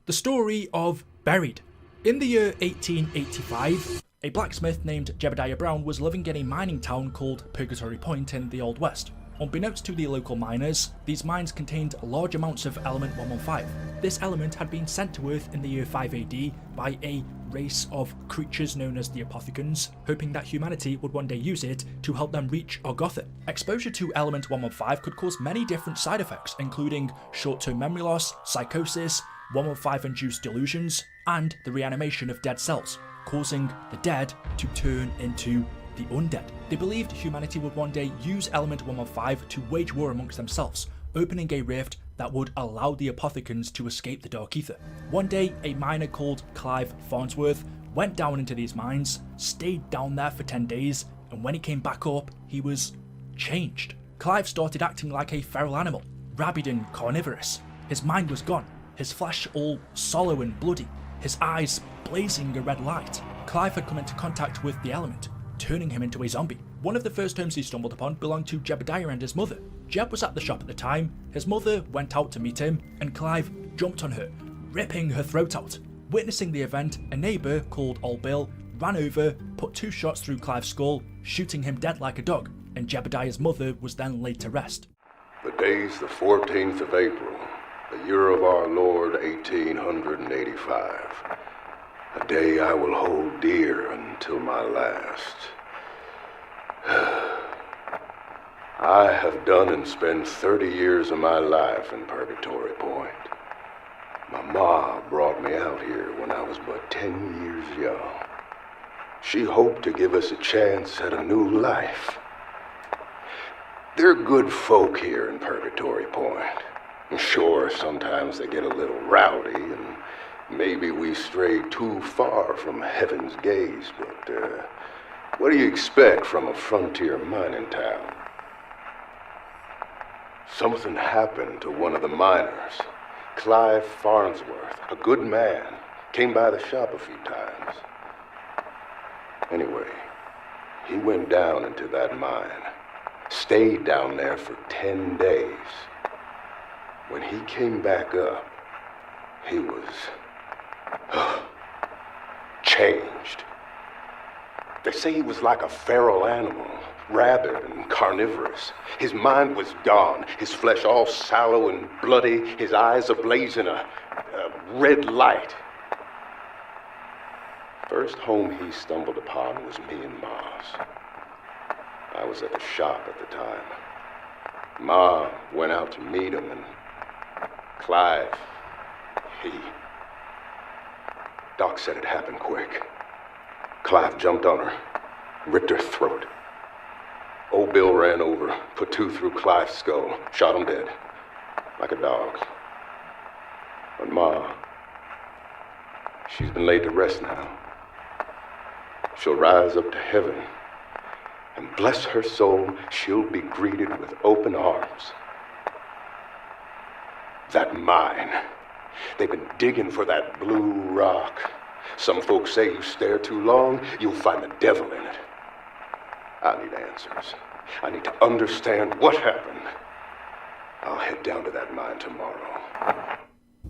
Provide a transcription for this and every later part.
The story of Buried. In the year 1885, a blacksmith named Jebidiah Brown was living in a mining town called Purgatory Point in the Old West. Unbeknownst to the local miners, these mines contained large amounts of element 115. This element had been sent to Earth in the year 5 AD by a race of creatures known as the Apothecans, hoping that humanity would one day use it to help them reach argarthan. Exposure to element 115 could cause many different side effects, including short-term memory loss, psychosis, 115-induced delusions, and the reanimation of dead cells, causing the dead to turn into the undead. They believed humanity would one day use element 115 to wage war amongst themselves, opening a rift that would allow the Apothecans to escape the dark ether. One day, a miner called Clive Farnsworth went down into these mines, stayed down there for 10 days, and when he came back up, he was changed. Clive started acting like a feral animal, rabid and carnivorous. His mind was gone, his flesh all sallow and bloody, his eyes blazing a red light. Clive had come into contact with the element, turning him into a zombie. One of the first homes he stumbled upon belonged to Jebidiah and his mother. Jeb was at the shop at the time, his mother went out to meet him, and Clive jumped on her, ripping her throat out. Witnessing the event, a neighbour called Old Bill ran over, put 2 shots through Clive's skull, shooting him dead like a dog, and Jebidiah's mother was then laid to rest. The day's the 14th of April, the year of our Lord 1885. A day I will hold dear until my last. I have done and spent 30 years of my life in Purgatory Point. My ma brought me out here when I was but 10 years young. She hoped to give us a chance at a new life. They're good folk here in Purgatory Point. Sure, sometimes they get a little rowdy, and maybe we stray too far from heaven's gaze, but what do you expect from a frontier mining town? Something happened to one of the miners. Clive Farnsworth, a good man, came by the shop a few times. Anyway, he went down into that mine, stayed down there for 10 days. When he came back up, he was changed. They say he was like a feral animal, rabid and carnivorous. His mind was gone, his flesh all sallow and bloody, his eyes ablaze in a red light. First home he stumbled upon was me and Ma's. I was at the shop at the time. Ma went out to meet him, and Clive, Doc said it happened quick. Clive jumped on her, ripped her throat. Old Bill ran over, put 2 through Clive's skull, shot him dead, like a dog. But Ma, she's been laid to rest now. She'll rise up to heaven, and bless her soul, she'll be greeted with open arms. That mine. They've been digging for that blue rock. Some folks say you stare too long, you'll find the devil in it. I need answers. I need to understand what happened. I'll head down to that mine tomorrow.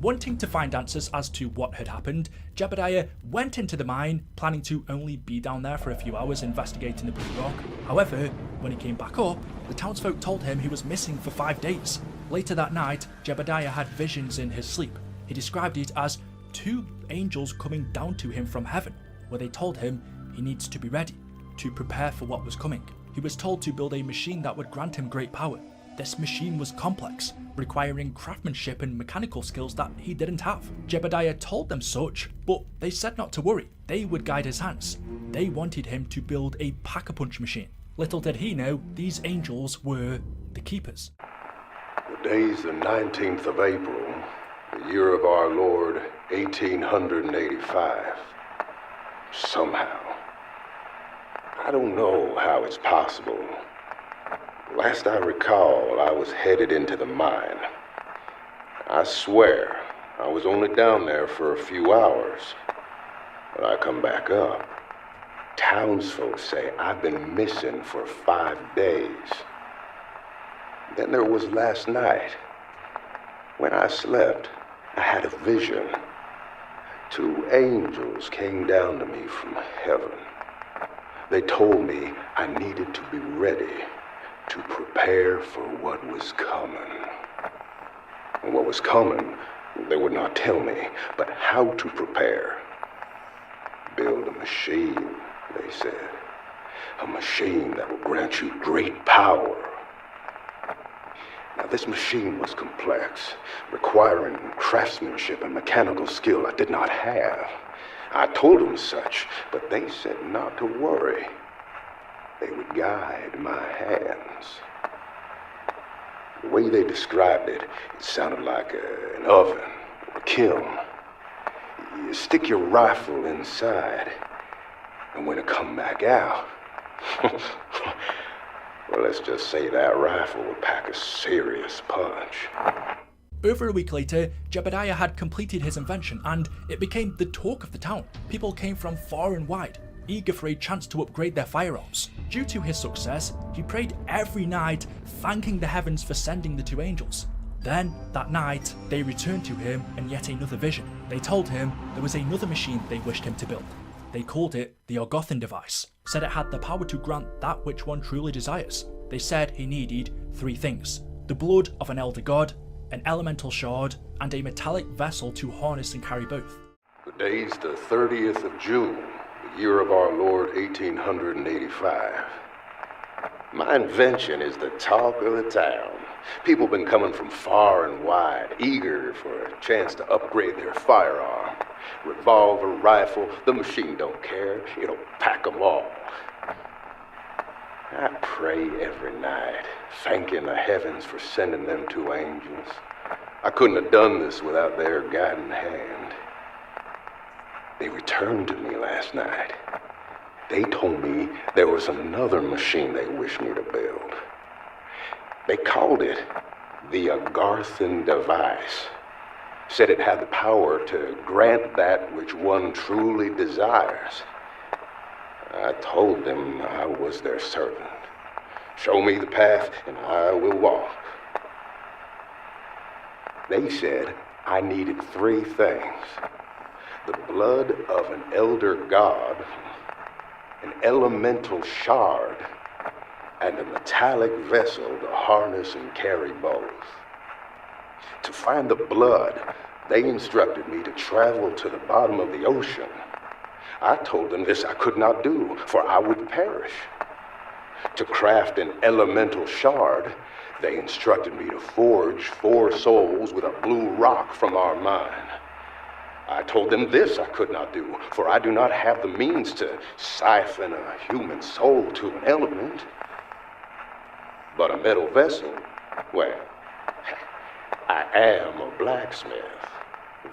Wanting to find answers as to what had happened, Jebidiah went into the mine, planning to only be down there for a few hours investigating the blue rock. However, when he came back up, the townsfolk told him he was missing for 5 days. Later that night, Jebidiah had visions in his sleep. He described it as 2 angels coming down to him from heaven, where they told him he needs to be ready, to prepare for what was coming. He was told to build a machine that would grant him great power. This machine was complex, requiring craftsmanship and mechanical skills that he didn't have. Jebidiah told them such, but they said not to worry. They would guide his hands. They wanted him to build a pack-a-punch machine. Little did he know, these angels were the keepers. The day's the 19th of April, the year of our Lord 1885. Somehow. I don't know how it's possible. Last I recall, I was headed into the mine. I swear, I was only down there for a few hours. When I come back up, townsfolk say I've been missing for 5 days. Then there was last night. When I slept, I had a vision. 2 angels came down to me from heaven. They told me I needed to be ready to prepare for what was coming. And what was coming, they would not tell me, but how to prepare. Build a machine, they said. A machine that will grant you great power. Now, this machine was complex, requiring craftsmanship and mechanical skill I did not have. I told them such, but they said not to worry. They would guide my hands. The way they described it, it sounded like an oven or a kiln. You stick your rifle inside, and when it come back out, well, let's just say that rifle would pack a serious punch. Over a week later, Jebidiah had completed his invention and it became the talk of the town. People came from far and wide, eager for a chance to upgrade their firearms. Due to his success, he prayed every night, thanking the heavens for sending the 2 angels. Then, that night, they returned to him in yet another vision. They told him there was another machine they wished him to build. They called it the argarthan device, said it had the power to grant that which one truly desires. They said he needed 3 things: the blood of an elder god, an elemental shard, and a metallic vessel to harness and carry both. The day's the 30th of June, the year of our Lord 1885. My invention is the talk of the town. People been coming from far and wide, eager for a chance to upgrade their firearm. Revolver, rifle, the machine don't care. It'll pack them all. I pray every night, thanking the heavens for sending them 2 angels. I couldn't have done this without their guiding hand. They returned to me last night. They told me there was another machine they wished me to build. They called it the argarthan device. Said it had the power to grant that which one truly desires. I told them I was their servant. Show me the path and I will walk. They said I needed 3 things: the blood of an elder god, an elemental shard, and a metallic vessel to harness and carry both. To find the blood, they instructed me to travel to the bottom of the ocean. I told them this I could not do, for I would perish. To craft an elemental shard, they instructed me to forge 4 souls with a blue rock from our mine. I told them this I could not do, for I do not have the means to siphon a human soul to an element. But a metal vessel, well, I am a blacksmith.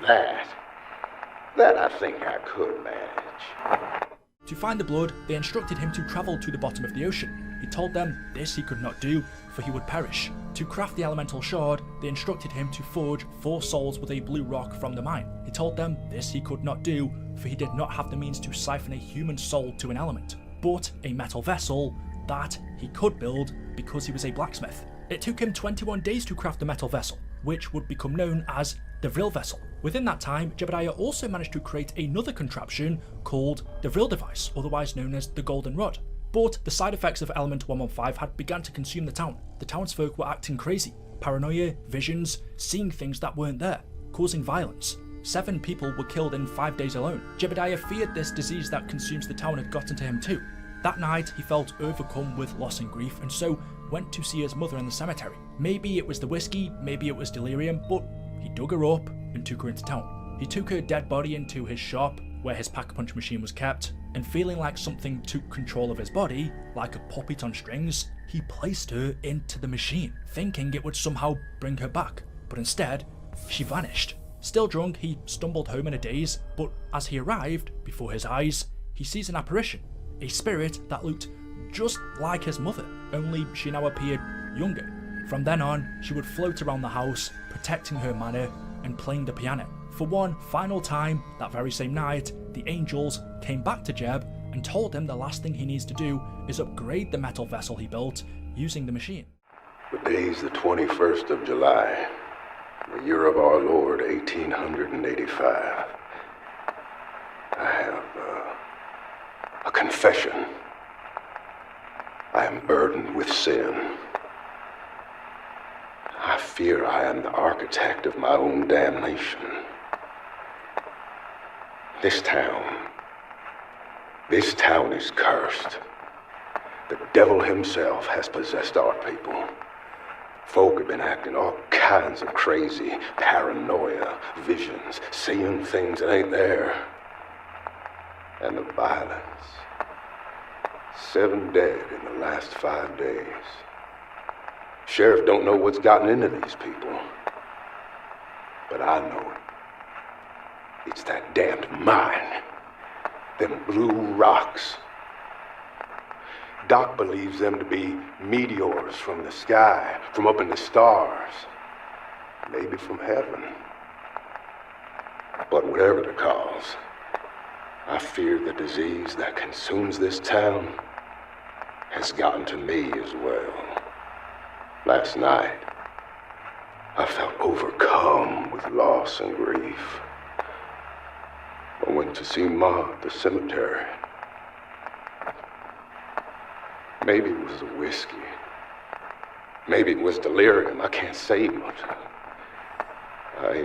That I think I could manage. To find the blood, they instructed him to travel to the bottom of the ocean. He told them this he could not do, for he would perish. To craft the elemental shard, they instructed him to forge 4 souls with a blue rock from the mine. He told them this he could not do, for he did not have the means to siphon a human soul to an element. But a metal vessel, that he could build because he was a blacksmith. It took him 21 days to craft the metal vessel, which would become known as the vril vessel. Within that time, Jebidiah also managed to create another contraption called the vril device, otherwise known as the golden rod. But the side effects of element 115 had begun to consume the town. The townsfolk were acting crazy. Paranoia, visions, seeing things that weren't there, causing violence. 7 people were killed in 5 days alone. Jebidiah feared this disease that consumes the town had gotten to him too. That night, he felt overcome with loss and grief, and so went to see his mother in the cemetery. Maybe it was the whiskey, maybe it was delirium, but he dug her up and took her into town. He took her dead body into his shop, where his pack-a-punch machine was kept, and feeling like something took control of his body, like a puppet on strings, he placed her into the machine, thinking it would somehow bring her back, but instead, she vanished. Still drunk, he stumbled home in a daze, but as he arrived, before his eyes, he sees an apparition, a spirit that looked just like his mother, only she now appeared younger. From then on, she would float around the house, protecting her manor and playing the piano. For one final time, that very same night, the angels came back to Jeb and told him the last thing he needs to do is upgrade the metal vessel he built using the machine. The day's the 21st of July, the year of our Lord 1885. Confession. I am burdened with sin. I fear I am the architect of my own damnation. This town is cursed. The devil himself has possessed our people. Folk have been acting all kinds of crazy paranoia, visions, seeing things that ain't there. And the violence. 7 dead in the last 5 days. Sheriff don't know what's gotten into these people. But I know it. It's that damned mine. Them blue rocks. Doc believes them to be meteors from the sky, from up in the stars. Maybe from heaven. But whatever the cause, I fear the disease that consumes this town has gotten to me as well. Last night, I felt overcome with loss and grief. I went to see Ma at the cemetery. Maybe it was the whiskey. Maybe it was delirium. I can't say much. I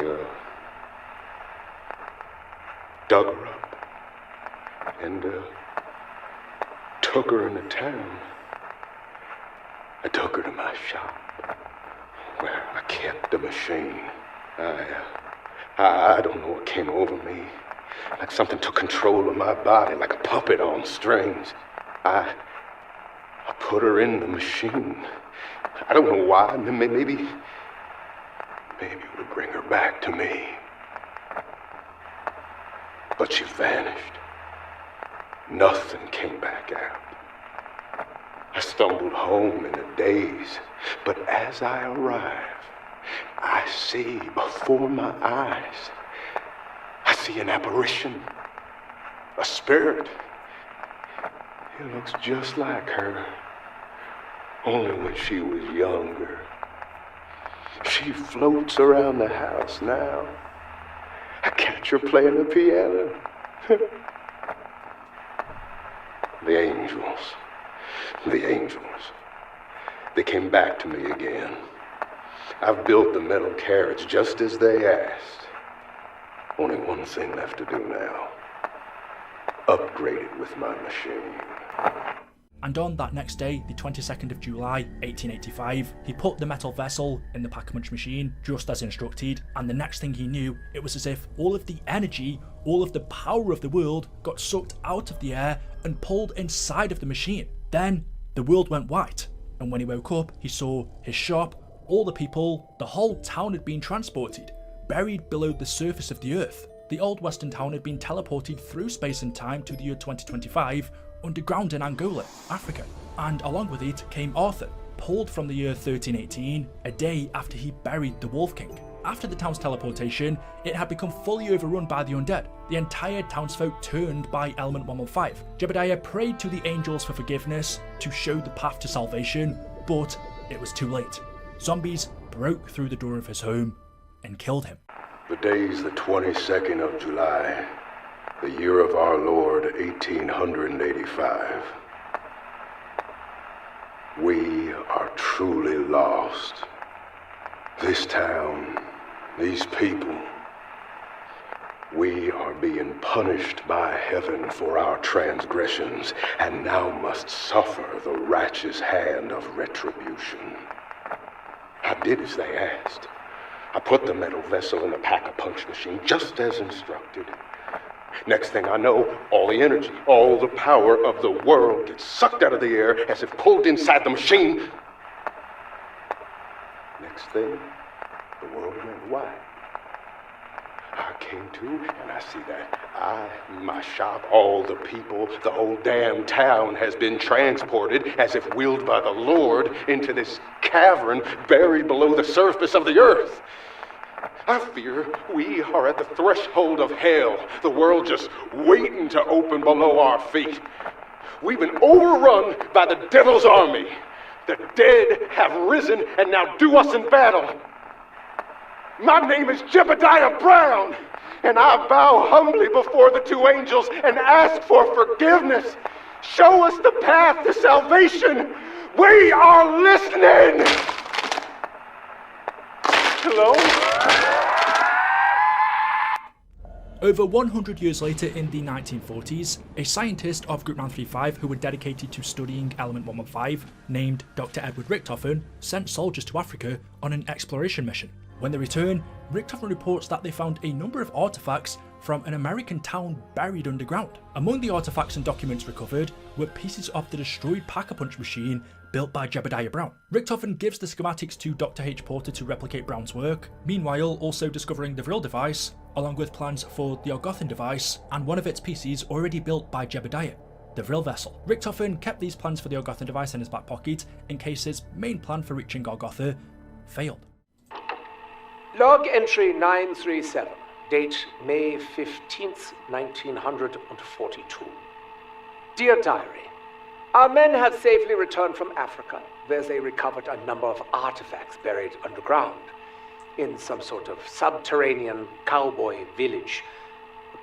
dug her up and took her into town. I took her to my shop where I kept the machine. I don't know what came over me. Like something took control of my body, like a puppet on strings. I put her in the machine. I don't know why. Maybe it would bring her back to me. But she vanished. Nothing came back out. I stumbled home in a daze, but as I arrive, I see before my eyes, I see an apparition, a spirit. It looks just like her, only when she was younger. She floats around the house now. I catch her playing the piano. The angels, they came back to me again. I've built the metal carriage just as they asked. Only one thing left to do now. Upgrade it with my machine. And on that next day, the 22nd of July, 1885, he put the metal vessel in the pack-a-punch machine, just as instructed, and the next thing he knew, it was as if all of the energy, all of the power of the world got sucked out of the air and pulled inside of the machine. Then, the world went white, and when he woke up, he saw his shop, all the people, the whole town had been transported, buried below the surface of the earth. The old western town had been teleported through space and time to the year 2025, underground in Angola, Africa, and along with it came Arthur, pulled from the year 1318, a day after he buried the Wolf King. After the town's teleportation, it had become fully overrun by the undead. The entire townsfolk turned by Element 115. Jebidiah prayed to the angels for forgiveness to show the path to salvation, but it was too late. Zombies broke through the door of his home and killed him. The day's the 22nd of July. The year of our Lord, 1885. We are truly lost. This town, these people, we are being punished by heaven for our transgressions, and now must suffer the righteous hand of retribution. I did as they asked. I put the metal vessel in the pack-a-punch machine, just as instructed. Next thing I know, all the energy, all the power of the world gets sucked out of the air as if pulled inside the machine. Next thing, the world went white. I came to and I see that my shop, all the people, the whole damn town has been transported as if willed by the Lord into this cavern buried below the surface of the earth. I fear we are at the threshold of hell, the world just waiting to open below our feet. We've been overrun by the devil's army. The dead have risen and now do us in battle. My name is Jebidiah Brown, and I bow humbly before the two angels and ask for forgiveness. Show us the path to salvation! We are listening! Hello? Over 100 years later, in the 1940s, a scientist of Group 935 who were dedicated to studying element 115, named Dr. Edward Richtofen, sent soldiers to Africa on an exploration mission. When they return, Richtofen reports that they found a number of artifacts from an American town buried underground. Among the artifacts and documents recovered were pieces of the destroyed Pack-a-Punch machine built by Jebidiah Brown. Richtofen gives the schematics to Dr. H. Porter to replicate Brown's work, meanwhile also discovering the Vril device, along with plans for the argarthan device and one of its pieces already built by Jebidiah, the Vril vessel. Richtofen kept these plans for the argarthan device in his back pocket in case his main plan for reaching Argartha failed. Log entry 937, date May 15th, 1942. Dear Diary, our men have safely returned from Africa, where they recovered a number of artifacts buried underground in some sort of subterranean cowboy village.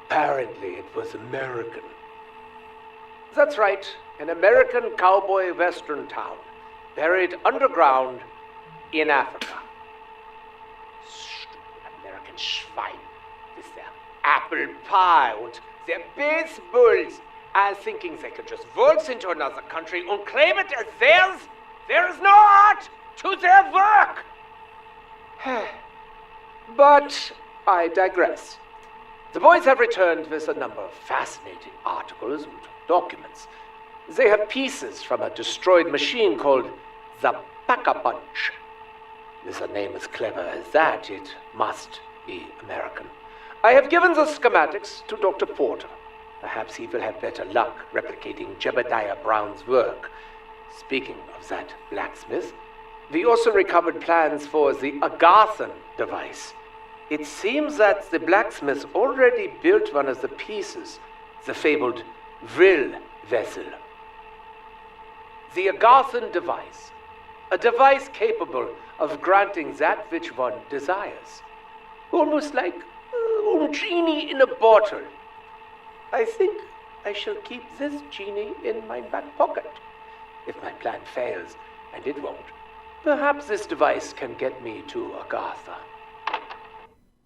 Apparently it was American. That's right, an American cowboy western town, buried underground in Africa. Stupid American Schwein, with their apple pie and their baseballs, all thinking they could just waltz into another country and claim it as theirs. There is no art to their work. But I digress. The boys have returned with a number of fascinating articles and documents. They have pieces from a destroyed machine called the Pack-a-Punch. With a name as clever as that, it must be American. I have given the schematics to Dr. Porter. Perhaps he will have better luck replicating Jebidiah Brown's work. Speaking of that blacksmith, we also recovered plans for the argarthan device. It seems that the blacksmith already built one of the pieces, the fabled Vril vessel. The argarthan device, a device capable of granting that which one desires. Almost like a genie in a bottle. I think I shall keep this genie in my back pocket. If my plan fails, and it won't, perhaps this device can get me to Argartha.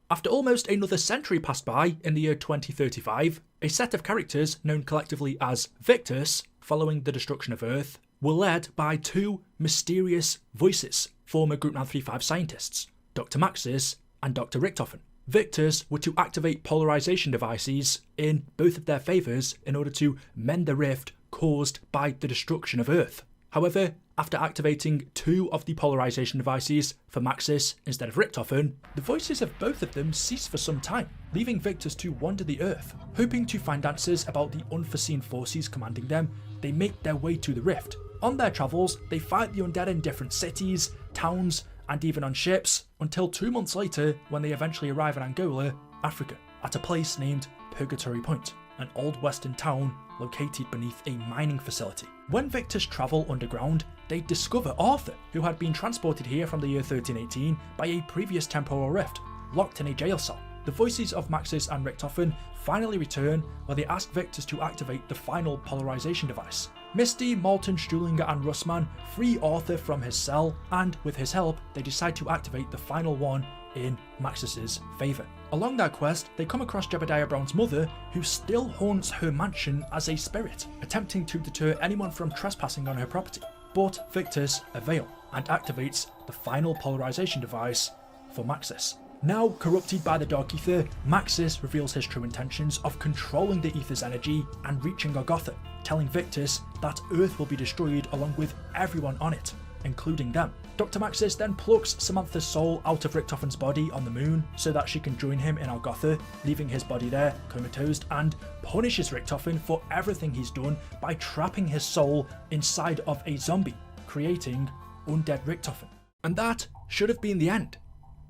After almost another century passed by in the year 2035, a set of characters known collectively as Victis, following the destruction of Earth, were led by two mysterious voices, former Group 935 scientists, Dr. Maxis and Dr. Richtofen. Victis were to activate polarization devices in both of their favours in order to mend the rift caused by the destruction of Earth. However, after activating two of the polarization devices for Maxis instead of Richtofen, the voices of both of them cease for some time, leaving Victis to wander the Earth. Hoping to find answers about the unforeseen forces commanding them, they make their way to the rift. On their travels, they fight the undead in different cities, towns, and even on ships, until 2 months later when they eventually arrive in Angola, Africa, at a place named Purgatory Point, an old western town located beneath a mining facility. When Victis travel underground, they discover Arthur, who had been transported here from the year 1318 by a previous temporal rift, locked in a jail cell. The voices of Maxis and Richtofen finally return, where they ask Victis to activate the final polarization device. Misty, Malton, Stuhlinger and Russman free Arthur from his cell, and with his help, they decide to activate the final one in Maxis's favour. Along their quest, they come across Jebidiah Brown's mother, who still haunts her mansion as a spirit, attempting to deter anyone from trespassing on her property. But Victis avails and activates the final polarization device for Maxis. Now corrupted by the Dark Ether, Maxis reveals his true intentions of controlling the Ether's energy and reaching Argartha, telling Victis that Earth will be destroyed along with everyone on it, including them. Dr. Maxis then plucks Samantha's soul out of Richtofen's body on the moon so that she can join him in Argartha, leaving his body there, comatose, and punishes Richtofen for everything he's done by trapping his soul inside of a zombie, creating undead Richtofen. And that should have been the end.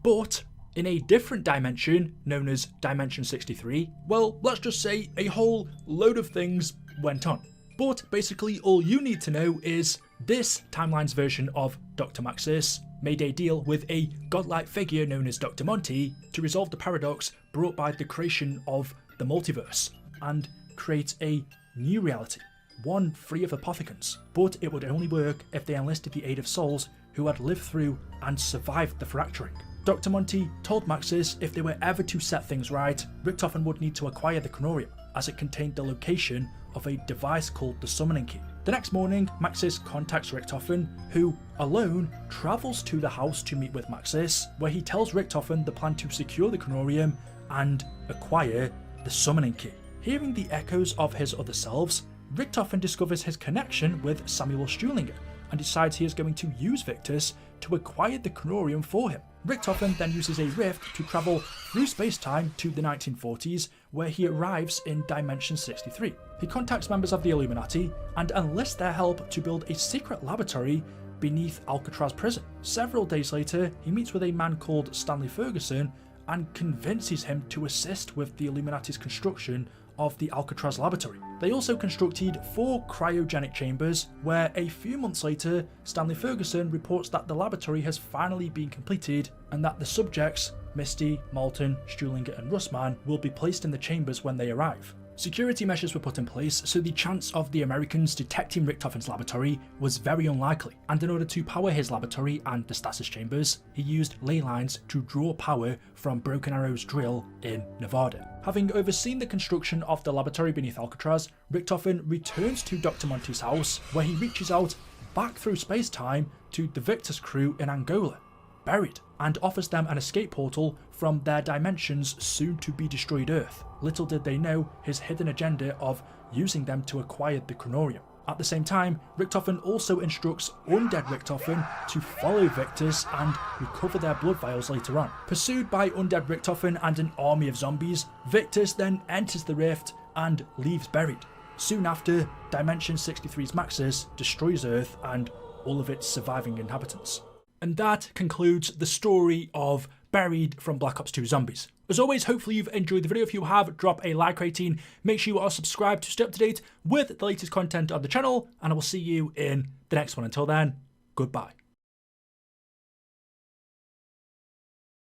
But in a different dimension, known as Dimension 63, well, let's just say a whole load of things went on. But basically all you need to know is this timeline's version of Dr. Maxis made a deal with a godlike figure known as Dr. Monty to resolve the paradox brought by the creation of the multiverse and create a new reality. one free of apothecants, but it would only work if they enlisted the aid of souls who had lived through and survived the fracturing. Dr. Monty told Maxis if they were ever to set things right, Richtofen would need to acquire the Chronorium, as it contained the location of a device called the Summoning Key. The next morning, Maxis contacts Richtofen, who, alone, travels to the house to meet with Maxis, where he tells Richtofen the plan to secure the Chronorium and acquire the Summoning Key. Hearing the echoes of his other selves, Richtofen discovers his connection with Samuel Stuhlinger and decides he is going to use Victis to acquire the Chronorium for him. Richtofen then uses a rift to travel through space-time to the 1940s, where he arrives in Dimension 63. He contacts members of the Illuminati and enlists their help to build a secret laboratory beneath Alcatraz prison. Several days later, he meets with a man called Stanley Ferguson and convinces him to assist with the Illuminati's construction of the Alcatraz laboratory. They also constructed 4 cryogenic chambers, where a few months later, Stanley Ferguson reports that the laboratory has finally been completed and that the subjects, Misty, Malton, Stuhlinger and Russman, will be placed in the chambers when they arrive. Security measures were put in place, so the chance of the Americans detecting Richtofen's laboratory was very unlikely, and in order to power his laboratory and the stasis chambers, he used ley lines to draw power from Broken Arrow's drill in Nevada. Having overseen the construction of the laboratory beneath Alcatraz, Richtofen returns to Dr. Monty's house, where he reaches out back through space-time to the Victis crew in Angola, buried, and offers them an escape portal from their dimension's soon-to-be-destroyed Earth. Little did they know his hidden agenda of using them to acquire the Chronorium. At the same time, Richtofen also instructs undead Richtofen to follow Victis and recover their blood vials later on. Pursued by undead Richtofen and an army of zombies, Victis then enters the rift and leaves buried. Soon after, Dimension 63's Maxis destroys Earth and all of its surviving inhabitants. And that concludes the story of Buried from Black Ops 2 Zombies. As always, hopefully you've enjoyed the video. If you have, drop a like rating. Make sure you are subscribed to stay up to date with the latest content on the channel, and I will see you in the next one. Until then, goodbye.